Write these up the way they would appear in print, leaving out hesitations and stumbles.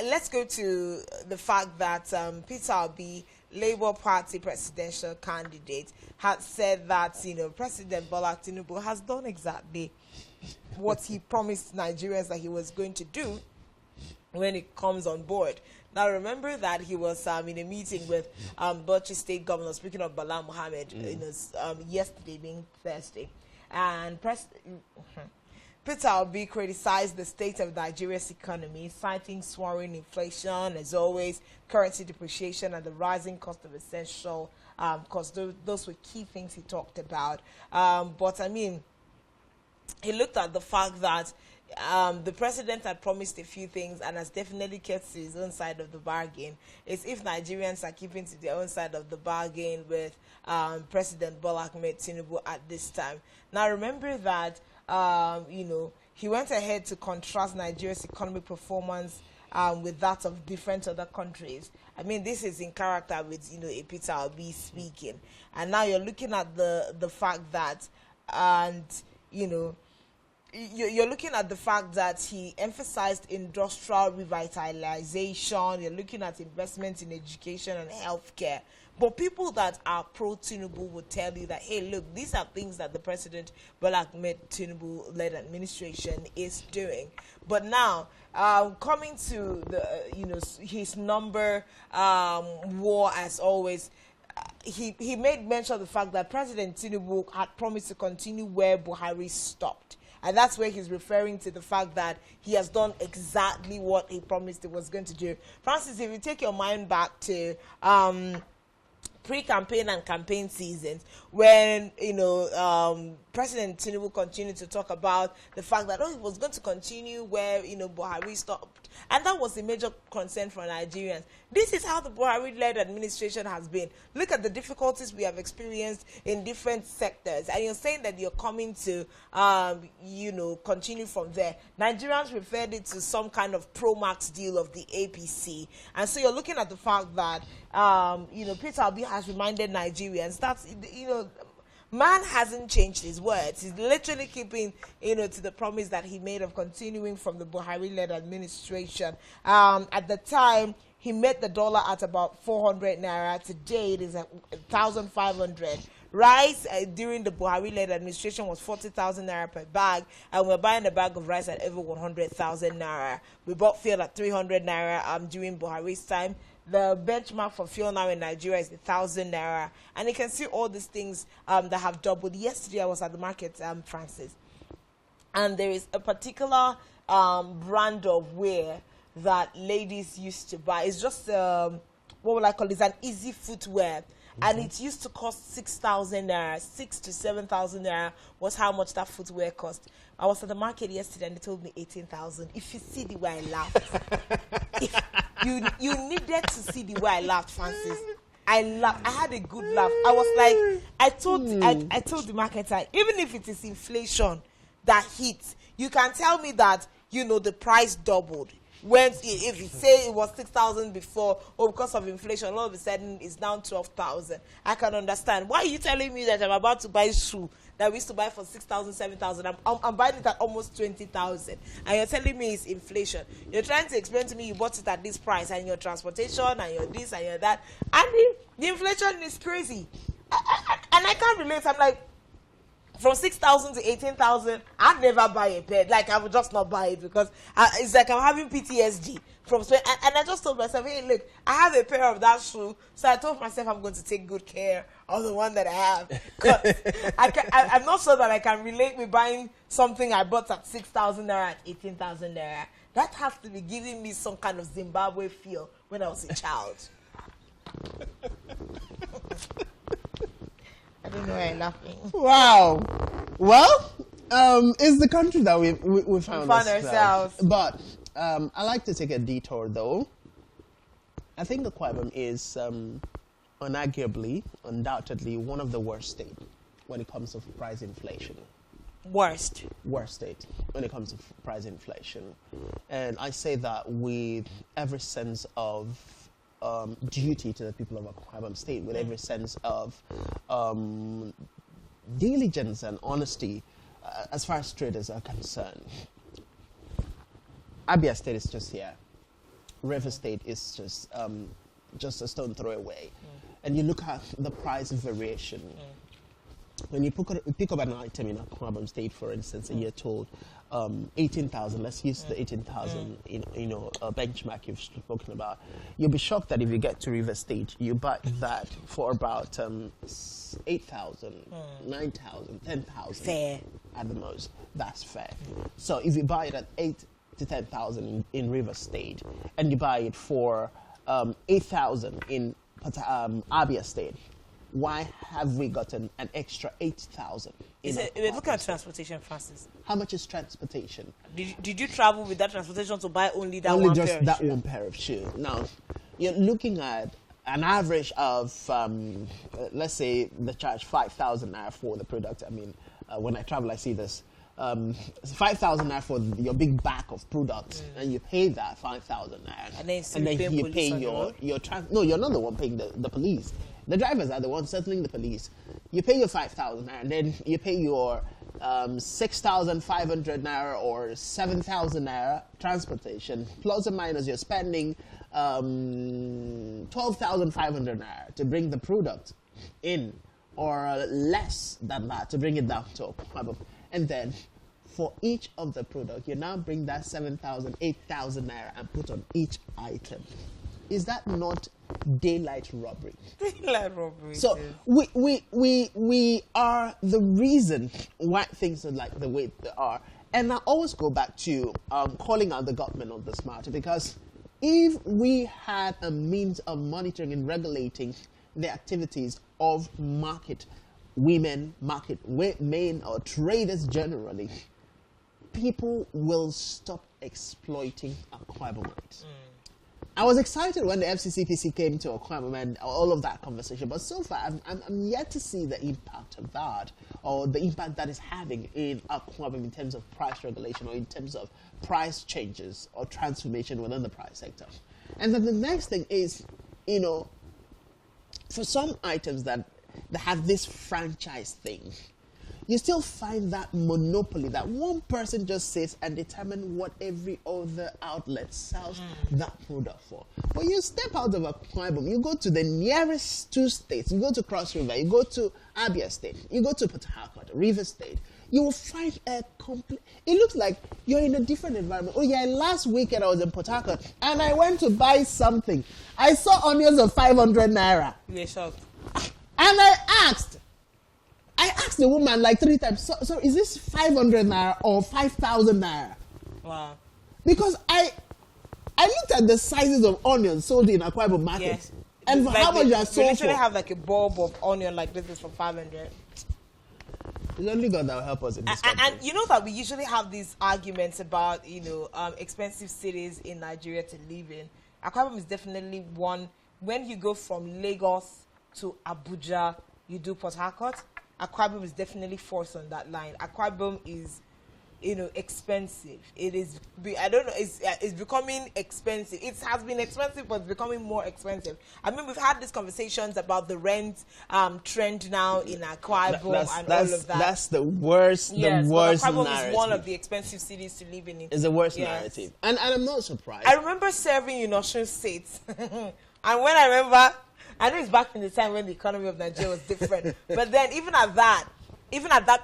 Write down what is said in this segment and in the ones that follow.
let's go to the fact that Peter Obi, Labour Party presidential candidate, had said that, President Bola Tinubu has done exactly what he promised Nigerians that he was going to do when it comes on board. Now, remember that he was in a meeting with Bauchi State Governor, speaking of Bala Mohammed, yesterday being Thursday. And Peter Obi criticized the state of Nigeria's economy, citing soaring inflation, as always, currency depreciation, and the rising cost of essential costs. Those were key things he talked about. But, I mean, he looked at the fact that the president had promised a few things and has definitely kept to his own side of the bargain. It's if Nigerians are keeping to their own side of the bargain with President Bola Ahmed Tinubu at this time. Now, remember that, he went ahead to contrast Nigeria's economic performance with that of different other countries. I mean, this is in character with, a Peter Obi speaking. And now you're looking at the fact that, you're looking at the fact that he emphasized industrial revitalization. You're looking at investment in education and healthcare. But people that are pro-Tinubu would tell you that, hey, look, these are things that the President Bola Ahmed Tinubu-led administration is doing. But now, coming to the, his number war, as always, he made mention of the fact that President Tinubu had promised to continue where Buhari stopped. And that's where he's referring to the fact that he has done exactly what he promised he was going to do. Francis, if you take your mind back to pre-campaign and campaign seasons, when President Tinubu continued to talk about the fact that he was going to continue where Buhari stopped, and that was a major concern for Nigerians. This is how the Buhari-led administration has been. Look at the difficulties we have experienced in different sectors, and you're saying that you're coming to continue from there. Nigerians referred it to some kind of pro-max deal of the APC, and so you're looking at the fact that Peter Obi has reminded Nigerians that man hasn't changed his words. He's literally keeping to the promise that he made of continuing from the Buhari-led administration. At the time, he met the dollar at about 400 naira. Today, it is at 1,500. Rice during the Buhari-led administration was 40,000 naira per bag, and we're buying a bag of rice at over 100,000 naira. We bought fuel at 300 naira during Buhari's time. The benchmark for fuel now in Nigeria is 1,000 naira, and you can see all these things that have doubled. Yesterday, I was at the market, Francis, and there is a particular brand of wear that ladies used to buy. It's just what would I call it? It's an easy footwear. And it used to cost 6,000 naira, 6,000 to 7,000 naira was how much that footwear cost. I was at the market yesterday and they told me 18,000. If you see the way I laughed, you needed to see the way I laughed, Francis. I laughed. I had a good laugh. I was like, I told the marketer, even if it is inflation that hits, you can tell me that the price doubled. When if you say it was 6,000 before, or because of inflation, all of a sudden it's down 12,000. I can understand. Why are you telling me that I'm about to buy a shoe that we used to buy for 6,000, 7,000? I'm buying it at almost 20,000, and you're telling me it's inflation. You're trying to explain to me you bought it at this price, and your transportation, and your this, and your that, and the inflation is crazy. And I can't relate. I'm like, from 6,000 to 18,000, I'd never buy a pair. Like, I would just not buy it because it's like I'm having PTSD from sweat. And I just told myself, hey, look, I have a pair of that shoe. So I told myself I'm going to take good care of the one that I have. Because I'm not sure that I can relate with buying something I bought at 6,000 naira at 18,000 naira. That has to be giving me some kind of Zimbabwe feel when I was a child. I don't know why I'm laughing. Wow. Well, it's the country that we found ourselves. But I like to take a detour, though. I think the Kwabam is undoubtedly one of the worst states when it comes to price inflation. Worst state when it comes to price inflation. And I say that with every sense of duty to the people of Akwa Ibom State, with every sense of diligence and honesty as far as traders are concerned. Abia State is just here. River State is just a stone throw away. And you look at the price variation. When you pick up an item in Akwa State, for instance, and you're told 18,000, let's use the 18,000 benchmark you've spoken about, you'll be shocked that if you get to River State, you buy that for about 8,000, 9,000, 10,000. Fair. At the most. That's fair. So if you buy it at 8 to 10,000 in River State, and you buy it for 8,000 in Abia State, why have we gotten an extra 8,000? Look at transportation, Francis. How much is transportation? Did you travel with that transportation to buy only that only one just pair of that shoes? one pair of shoes? Now, you're looking at an average of, let's say, they charge 5,000 naira for the product. I mean, when I travel, I see this. 5,000 naira for your big bag of products, and you pay that 5,000 naira, and then you pay your no, you're not the one paying the police. The drivers are the ones settling the police. You pay your 5,000 naira, and then you pay your 6,500 naira or 7,000 naira transportation. Plus or minus, you're spending 12,500 naira to bring the product in, or less than that to bring it down to Akwa. And then for each of the product, you now bring that 7,000, 8,000 naira and put on each item. Is that not daylight robbery? Daylight robbery. So we are the reason why things are like the way they are. And I always go back to calling out the government on this matter, because if we had a means of monitoring and regulating the activities of market women, market men, or traders generally, people will stop exploiting Akwa Ibomites. I was excited when the FCCPC came to Akwa Ibom and all of that conversation, but so far I'm yet to see the impact of that, or the impact that is having in Akwa Ibom in terms of price regulation, or in terms of price changes or transformation within the price sector. And then the next thing is, for some items that have this franchise thing, you still find that monopoly that one person just sits and determine what every other outlet sells that product for. But you step out of Akwa Ibom, you go to the nearest two states, you go to Cross River, you go to Abia State, you go to Port Harcourt, River State, you will find a complete, it looks like you're in a different environment. Oh yeah, last weekend I was in Port Harcourt and I went to buy something. I saw onions of 500 naira. You're shocked. And I asked the woman like 3 times, so is this 500 naira or 5,000 naira? Wow. Because I looked at the sizes of onions sold in Akwa Ibom market. Yes. And for like how much you are we sold literally for. have like a bulb of onion like this is for 500. It's only God that will help us in this country. And you know that we usually have these arguments about, expensive cities in Nigeria to live in. Akwa Ibom is definitely one. When you go from Lagos to Abuja, you do Port Harcourt. Akwa Ibom is definitely forced on that line. Akwa Ibom is, expensive. It is, I don't know, it's becoming expensive. It has been expensive, but it's becoming more expensive. I mean, we've had these conversations about the rent trend now in Akwa Ibom and all of that. That's the worst, Yes, the worst Akwa Ibom narrative. is one of the expensive cities to live in. It's the worst Yes. narrative. And I'm not surprised. I remember serving in Osun State. And when I know it's back in the time when the economy of Nigeria was different. But then even at that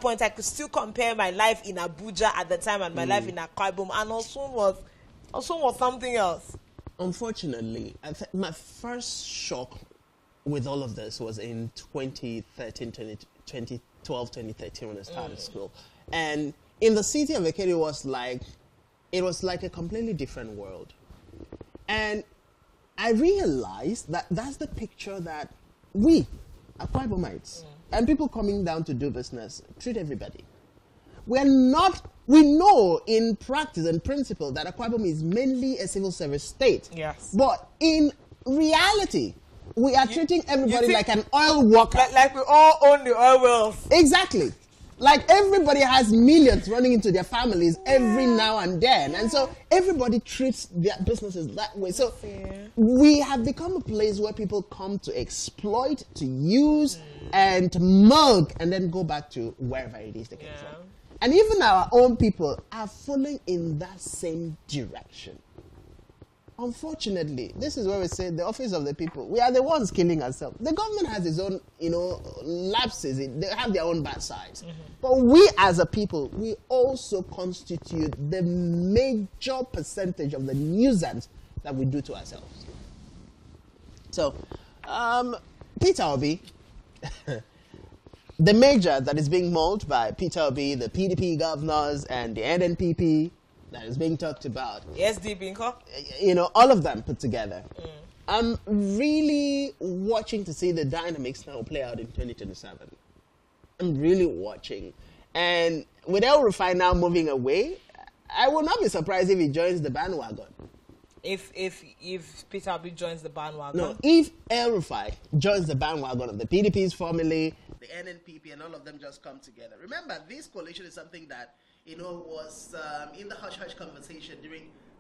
point, I could still compare my life in Abuja at the time and my life in Akwa Ibom. And Osun was something else. Unfortunately, my first shock with all of this was in 2012, 2013 when I started school. And in the city of Ekiti, it was like a completely different world. And I realized that that's the picture that we, Akwa Ibomites, and people coming down to do business, treat everybody. We know in practice and principle that Akwa Ibom is mainly a civil service state. Yes. But in reality, we are treating everybody like an oil worker. Like we all own the oil wells. Exactly. Like everybody has millions running into their families every now and then. And so everybody treats their businesses that way. So we have become a place where people come to exploit, to use, and to mug, and then go back to wherever it is they came from. And even our own people are following in that same direction. Unfortunately, this is where we say the office of the people. We are the ones killing ourselves. The government has its own, lapses. They have their own bad sides. But we as a people, we also constitute the major percentage of the nuisance that we do to ourselves. So, Peter Obi, the major that is being mauled by Peter Obi, the PDP governors, and the NNPP, that is being talked about. Yes, Binko. All of them put together. I'm really watching to see the dynamics now play out in 2027. I'm really watching. And with El Rufai now moving away, I will not be surprised if he joins the bandwagon. If Peter Obi joins the bandwagon? No, if El Rufai joins the bandwagon of the PDP's family, the NNPP, and all of them just come together. Remember, this coalition is something that was in the hush-hush conversation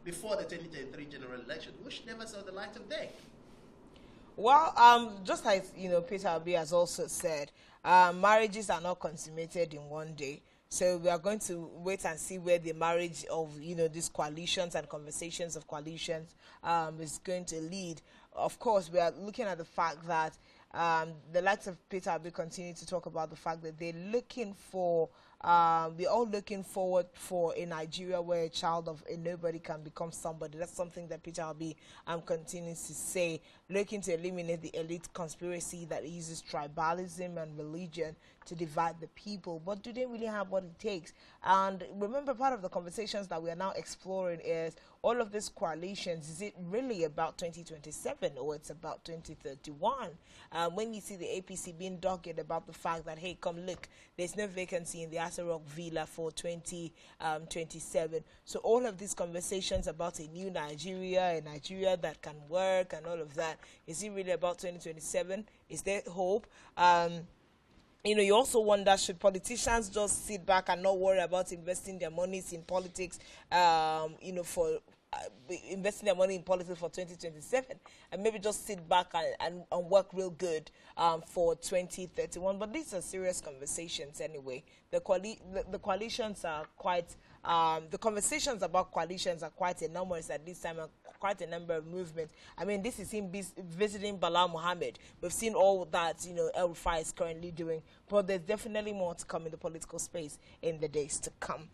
before the 2023 general election, which never saw the light of day. Well, just like, Peter Obi has also said, marriages are not consummated in one day. So we are going to wait and see where the marriage of, these coalitions and conversations of coalitions is going to lead. Of course, we are looking at the fact that the likes of Peter Obi continue to talk about the fact that they're all looking forward for a Nigeria where a child of a nobody can become somebody. That's something that Peter Obi continues to say, looking to eliminate the elite conspiracy that uses tribalism and religion to divide the people. But do they really have what it takes? And remember, part of the conversations that we are now exploring is all of these coalitions, is it really about 2027 or it's about 2031? When you see the APC being dogged about the fact that, hey, come look, there's no vacancy in the Asa Rock Villa for 2027. So all of these conversations about a new Nigeria, a Nigeria that can work and all of that, is it really about 2027? Is there hope? You also wonder, should politicians just sit back and not worry about investing their monies in politics, for investing their money in politics for 2027, and maybe just sit back and work real good for 2031. But these are serious conversations anyway. The coalitions are quite, the conversations about coalitions are quite enormous at this time, and quite a number of movements. I mean, this is him visiting Bala Mohammed. We've seen all that, El Rufai is currently doing, but there's definitely more to come in the political space in the days to come.